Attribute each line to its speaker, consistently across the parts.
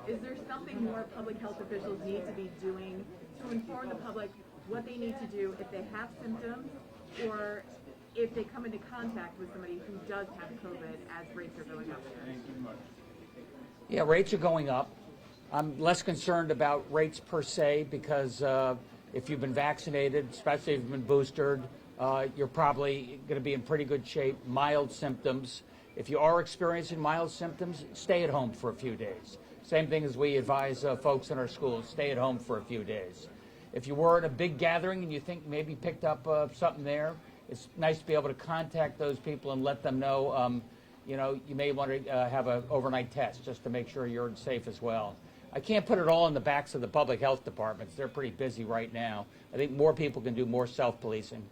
Speaker 1: Is there something more public health officials need to be doing to inform the public what they need to do if they have symptoms or if they come into contact with somebody who does have COVID as rates are going up here?
Speaker 2: Yeah, rates are going up. I'm less concerned about rates per se because if you've been vaccinated, especially if you've been boosted, you're probably going to be in pretty good shape. Mild symptoms. If you are experiencing mild symptoms, stay at home for a few days. Same thing as we advise folks in our schools, stay at home for a few days. If you were at a big gathering and you think maybe picked up something there, it's nice to be able to contact those people and let them know, you may want to have an overnight test just to make sure you're safe as well. I can't put it all in the backs of the public health departments. They're pretty busy right now. I think more people can do more self-policing.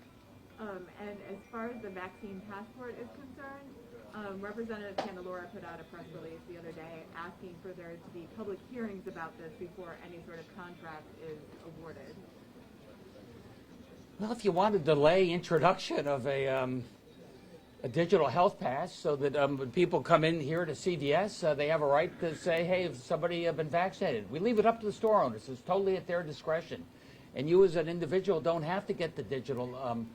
Speaker 1: And as far as the vaccine passport is concerned, Representative Candelora put out a press release the other day asking for there to be public hearings about this before any sort of contract is awarded.
Speaker 2: Well, if you want to delay introduction of a digital health pass so that when people come in here to CVS, they have a right to say, hey, if somebody has been vaccinated. We leave it up to the store owners. It's totally at their discretion. And you as an individual don't have to get the digital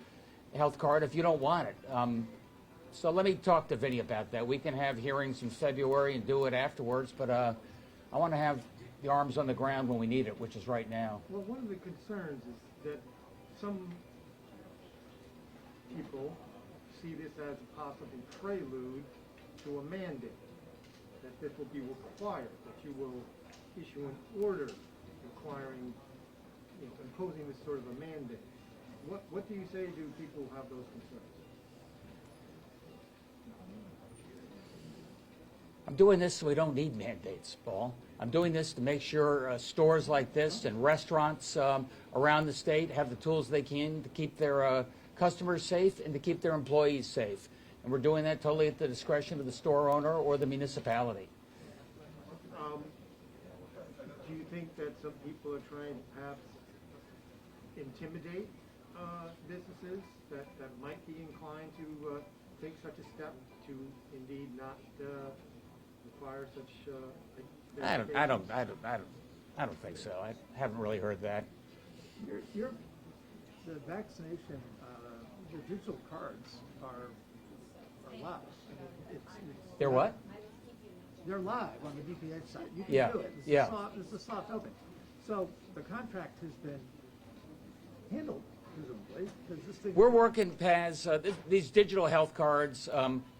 Speaker 2: health card if you don't want it. So let me talk to Vinny about that. We can have hearings in February and do it afterwards, but I want to have the arms on the ground when we need it, which is right now.
Speaker 3: Well, one of the concerns is that some people see this as a possible prelude to a mandate, that this will be required, that you will issue an order requiring, imposing this sort of a mandate. What do you say to people who have those concerns?
Speaker 2: I'm doing this so we don't need mandates, Paul. I'm doing this to make sure stores like this and restaurants around the state have the tools they can to keep their customers safe and to keep their employees safe. And we're doing that totally at the discretion of the store owner or the municipality.
Speaker 3: Do you think that some people are trying to perhaps intimidate businesses that might be inclined to take such a step to indeed not require such?
Speaker 2: I don't think so. I haven't really heard that.
Speaker 4: The vaccination, the digital cards are live.
Speaker 2: They're what?
Speaker 4: They're live on the DPH site. You can
Speaker 2: Yeah.
Speaker 4: do it. It's a soft open. So the contract has been handled, presumably, because this thing.
Speaker 2: We're working, Paz, these digital health cards.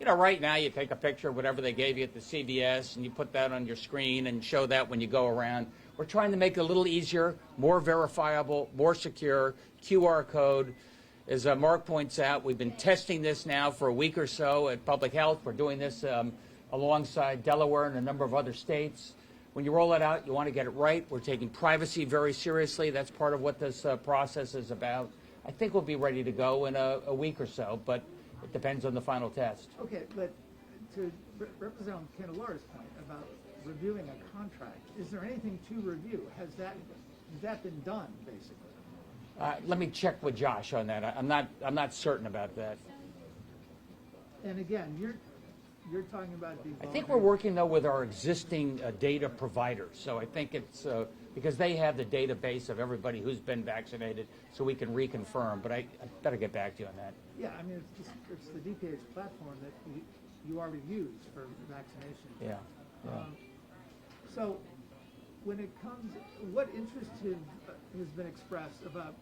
Speaker 2: Right now you take a picture of whatever they gave you at the CVS and you put that on your screen and show that when you go around. We're trying to make it a little easier, more verifiable, more secure, QR code. As Mark points out, we've been testing this now for a week or so at Public Health. We're doing this alongside Delaware and a number of other states. When you roll it out, you want to get it right. We're taking privacy very seriously. That's part of what this process is about. I think we'll be ready to go in a week or so, but it depends on the final test.
Speaker 4: Okay, but to represent Candelora's point about reviewing a contract, is there anything to review? Has that been done, basically?
Speaker 2: Let me check with Josh on that. I'm not certain about that.
Speaker 4: And again, you're talking about the.
Speaker 2: I think we're working though with our existing data providers. So I think it's because they have the database of everybody who's been vaccinated, so we can reconfirm. But I better get back to you on that.
Speaker 4: Yeah, I mean it's the DPH platform that you already use for vaccination.
Speaker 2: Yeah.
Speaker 4: So when it comes, what interest has been expressed about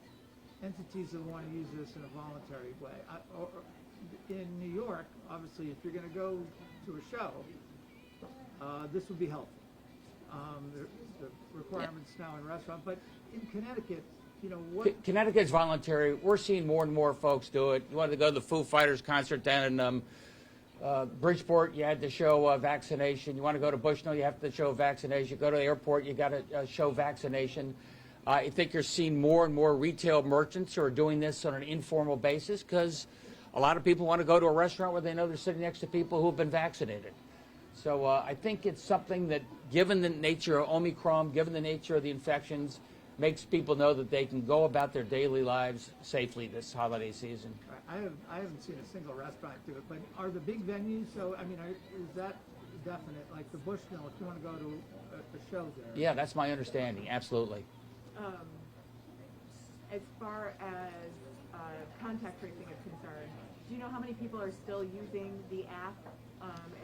Speaker 4: entities that want to use this in a voluntary way? In New York, obviously, if you're going to go to a show, this would be helpful. The requirements now in restaurants, but in Connecticut, what?
Speaker 2: Connecticut's voluntary. We're seeing more and more folks do it. You wanted to go to the Foo Fighters concert down in Bridgeport, you had to show vaccination. You want to go to Bushnell, you have to show vaccination. You go to the airport, you got to show vaccination. I think you're seeing more and more retail merchants who are doing this on an informal basis because a lot of people want to go to a restaurant where they know they're sitting next to people who have been vaccinated. So I think it's something that, given the nature of Omicron, given the nature of the infections, makes people know that they can go about their daily lives safely this holiday season.
Speaker 4: I haven't seen a single restaurant do it, but are the big venues? So I mean, is definite, like the Bushnell, if you want to go to a show there.
Speaker 2: Yeah, that's my understanding, absolutely.
Speaker 1: As far as contact tracing is concerned, do you know how many people are still using the app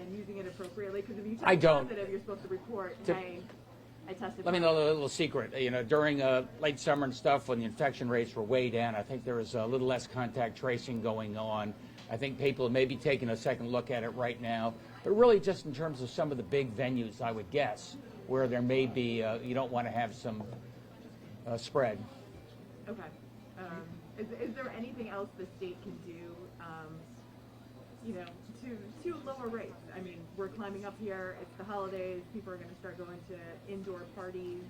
Speaker 1: and using it appropriately? Because if you
Speaker 2: I
Speaker 1: test
Speaker 2: don't.
Speaker 1: positive, you're supposed to report, hey, I tested
Speaker 2: Let me
Speaker 1: positive.
Speaker 2: know a little secret. You know, during late summer and stuff, when the infection rates were way down, I think there was a little less contact tracing going on. I think people may be taking a second look at it right now. But really just in terms of some of the big venues, I would guess, where there may be, you don't want to have some spread.
Speaker 1: Okay. Is there anything else the state can do, to lower rates? I mean, we're climbing up here. It's the holidays. People are going to start going to indoor parties.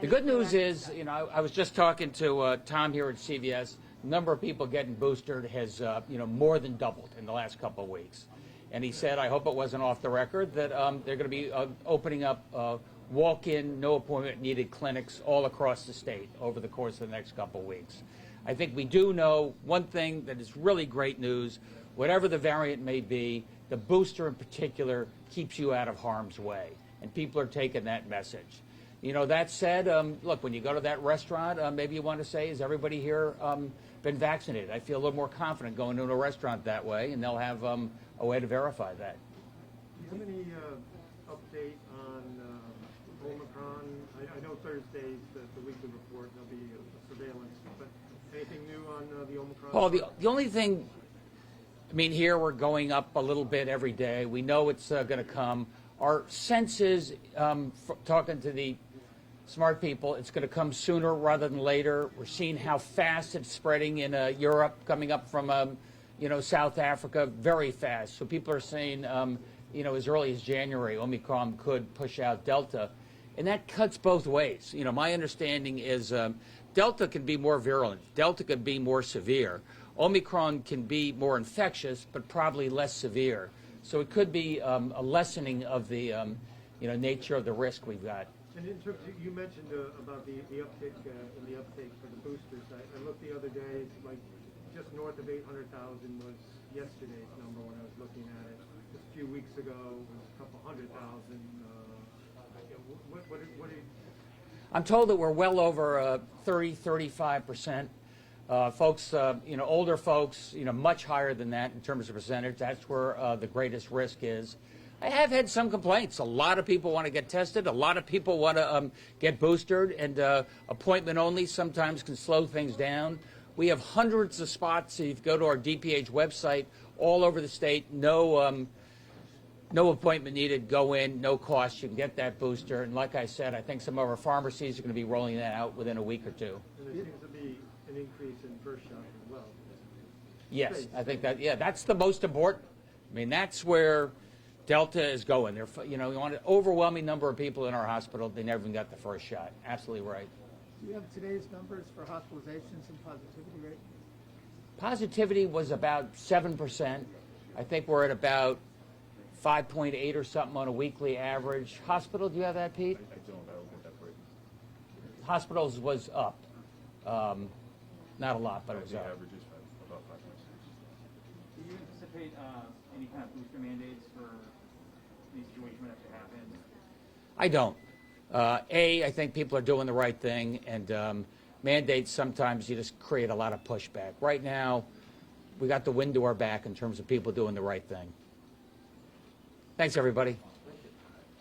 Speaker 2: The good news is, you know, I was just talking to Tom here at CVS. The number of people getting boosted has, more than doubled in the last couple of weeks. And he said, I hope it wasn't off the record, that they're going to be opening up walk-in, no appointment needed clinics all across the state over the course of the next couple of weeks. I think we do know one thing that is really great news. Whatever the variant may be, the booster in particular keeps you out of harm's way. And people are taking that message. You know, that said, look, when you go to that restaurant, maybe you want to say, has everybody here been vaccinated? I feel a little more confident going to a restaurant that way, and they'll have a way to verify that.
Speaker 3: Do you have any update on Omicron? I know Thursday's the weekly report, there'll be a surveillance, but anything new on the Omicron?
Speaker 2: Paul, the only thing, I mean, here we're going up a little bit every day. We know it's going to come. Our sense is, talking to the smart people, it's going to come sooner rather than later. We're seeing how fast it's spreading in Europe, coming up from, South Africa, very fast. So people are saying, as early as January, Omicron could push out Delta. And that cuts both ways. You know, my understanding is Delta can be more virulent. Delta can be more severe. Omicron can be more infectious, but probably less severe. So it could be a lessening of the, nature of the risk we've got.
Speaker 3: And in terms of, you mentioned about the uptick in the uptake for the boosters. I looked the other day, it's like just north of 800,000 was yesterday's number when I was looking at it. Just a few weeks ago, it was a couple 100,000. What do you...
Speaker 2: I'm told that we're well over 35%. Folks, older folks, much higher than that in terms of percentage. That's where the greatest risk is. I have had some complaints. A lot of people want to get tested. A lot of people want to get boosted, and appointment only sometimes can slow things down. We have hundreds of spots. If you go to our DPH website, all over the state, no appointment needed. Go in, no cost. You can get that booster. And like I said, I think some of our pharmacies are going to be rolling that out within a week or two.
Speaker 3: And there seems to be an increase in first shot as well.
Speaker 2: Yes, I think that's the most important. I mean, that's where Delta is going. We want an overwhelming number of people in our hospital. They never even got the first shot. Absolutely right.
Speaker 4: Do you have today's numbers for hospitalizations and positivity rate?
Speaker 2: Positivity was about 7%. I think we're at about 5.8 or something on a weekly average. Hospital, do you have that, Pete?
Speaker 5: I don't. I will get that for you.
Speaker 2: Hospitals was up. Not a lot, but it was
Speaker 5: The
Speaker 2: up.
Speaker 5: average is about 5.6.
Speaker 6: Do you anticipate any kind of booster mandates for the situation when it happens?
Speaker 2: I don't. I think people are doing the right thing, and mandates sometimes you just create a lot of pushback. Right now, we got the wind to our back in terms of people doing the right thing. Thanks, everybody.